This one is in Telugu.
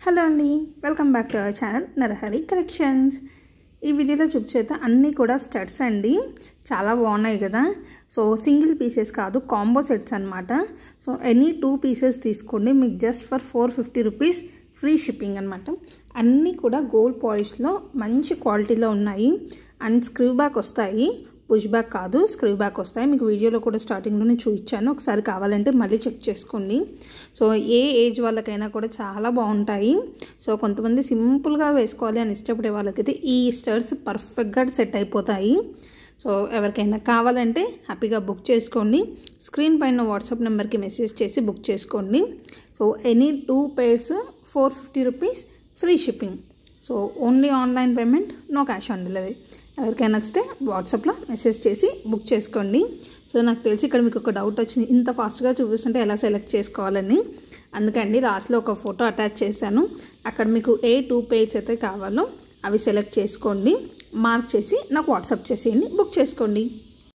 హలో అండి, welcome back to our channel Narahari collections. ఈ వీడియోలో చూపించేది అన్నీ కూడా స్టడ్స్ అండి. చాలా బాగున్నాయి కదా. సో సింగిల్ పీసెస్ కాదు, కాంబో సెట్స్ అనమాట. సో ఎనీ 2 పీసెస్ తీసుకోండి, మీకు just for 450 rupees free shipping అనమాట. అన్నీ కూడా గోల్డ్ పాలిష్లో మంచి క్వాలిటీలో ఉన్నాయి. అండ్ స్క్రూ బ్యాక్ వస్తాయి, పుష్ బ్యాక్ కాదు, స్క్రూ బ్యాక్ వస్తాయి. మీకు వీడియోలో కూడా స్టార్టింగ్లోనే చూపించాను, ఒకసారి కావాలంటే మళ్ళీ చెక్ చేసుకోండి. సో ఏ ఏజ్ వాళ్ళకైనా కూడా చాలా బాగుంటాయి. సో కొంతమంది సింపుల్గా వేసుకోవాలి అని ఇష్టపడే వాళ్ళకైతే ఈ స్టడ్స్ పర్ఫెక్ట్గా సెట్ అయిపోతాయి. సో ఎవరికైనా కావాలంటే హ్యాపీగా బుక్ చేసుకోండి. స్క్రీన్ పైన వాట్సాప్ నెంబర్కి మెసేజ్ చేసి బుక్ చేసుకోండి. So any 2 pairs 450 rupees free shipping. So only online payment, no cash on delivery. ఎవరికైనా నచ్చితే వాట్సాప్లో మెసేజ్ చేసి బుక్ చేసుకోండి. సో నాకు తెలిసి ఇక్కడ మీకు ఒక డౌట్ వచ్చింది, ఇంత ఫాస్ట్గా చూపిస్తుంటే ఎలా సెలెక్ట్ చేసుకోవాలని. అందుకండి లాస్ట్లో ఒక ఫోటో అటాచ్ చేశాను. అక్కడ మీకు ఏ 2 pairs అయితే కావాలో అవి సెలెక్ట్ చేసుకోండి, మార్క్ చేసి నాకు వాట్సాప్ చేసేయండి, బుక్ చేసుకోండి.